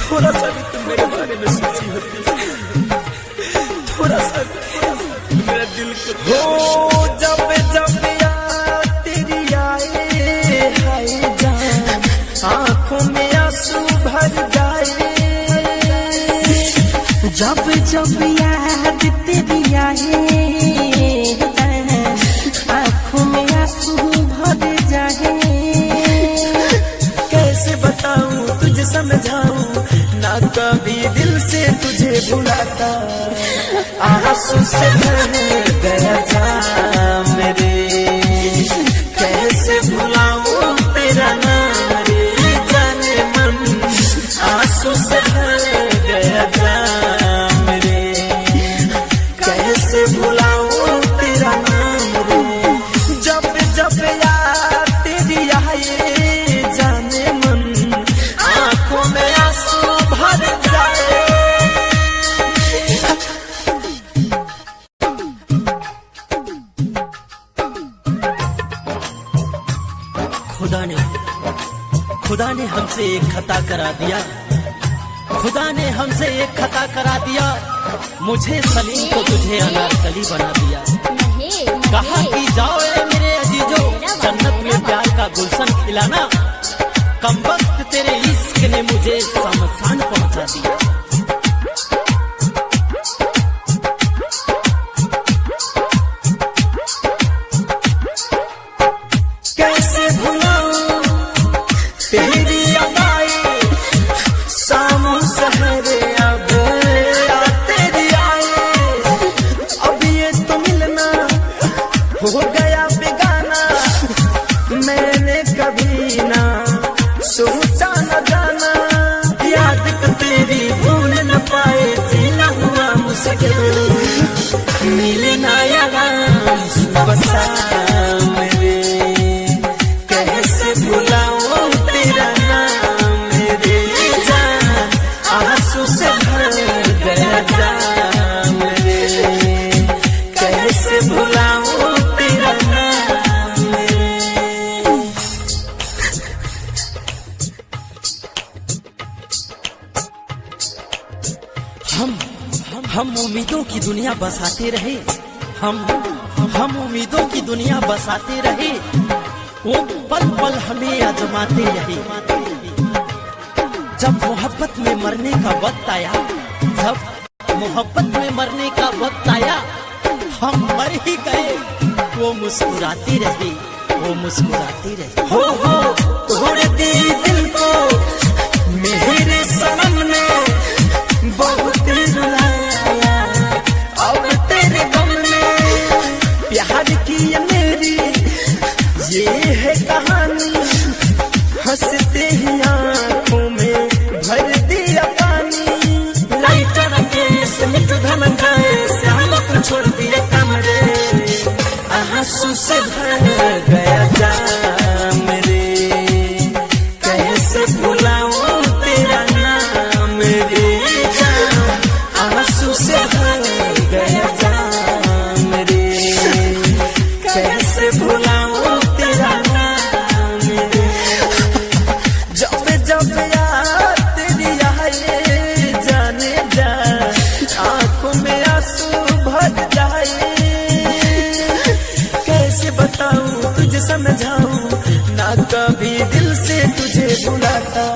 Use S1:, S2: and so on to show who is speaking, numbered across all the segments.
S1: थोड़ा सा भी तुम मेरे बारे में सोची होती, थोड़ा सा मेरा दिल को हो। जब जब याद तेरी आए हाय जान, आँखों में आंसू भर जाए। जब जब याद तेरी आए आँखों में आंसू भर जाए। कैसे बताऊं तुझे समझाऊं, ना कभी दिल से तुझे भुलाता। आंसू से भर गया जाम मेरे, कैसे भुलाऊं तेरा नाम रे जाने मन। आंसू से भर गया जाम मेरे, कैसे भुलाऊं तेरा नाम रे। जब जब याद तेरी आए जाने मन, आंखों में आंसू भर जाए। खुदा ने हमसे एक खता करा दिया, खुदा ने हमसे एक खता करा दिया। मुझे सलीम को तुझे अनारकली बना दिया। कहा कि जाओ ए मेरे अजीजो, जन्नत में प्यार का गुलशन खिलाना। कम वक्त तेरे इश्क ने मुझे शमशान पहुंचा दिया। कैसे भुलाऊं तेरी अदाएं, सामों सहरे अब तेरी आए। अब ये तो मिलना हो गया बेगाना, मैंने कभी ना सोचा न जाना। याद को तेरी भूल न पाए, जीना हुआ मुश्किल, मिलना यार सुबह शाम रे। कैसे भुलाऊं तेरा नाम मेरे जान, आंसू से भर गया जाम रे। कैसे भुलाऊं तेरा नाम मेरे। हम उम्मीदों की दुनिया बसाते रहे, हम उम्मीदों की दुनिया बसाते रहे। वो पल पल हमें आजमाते रहे। जब मोहब्बत में मरने का वक्त आया, जब मोहब्बत में मरने का वक्त आया, हम मर ही गए। वो मुस्कुराते रहे, वो मुस्कुराते रहे। हो तोड़ दी दिल को मेरे सनम ने, बहुत रुलाया अब तेरे गम ने। प्यार की ये मेरी ये है कहानी, हंसते ही आँखों में भर दिया पानी। लाइटर केस मिट धमन गए, श्याम को छोड़ दिया कमरे। आंसू से भर गया जाम रे, कैसे भुलाऊं तेरा नाम रे जान। आंसू से भर गया जाम रे, कैसे भुलाऊं तेरा नाम रे। जब जब याद तेरी आए जाने जा, आंखों में आंसू भर जाए। कैसे बताऊं तुझे समझाऊं, ना कभी दिल से तुझे भुलाता।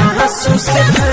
S1: आंसू से भर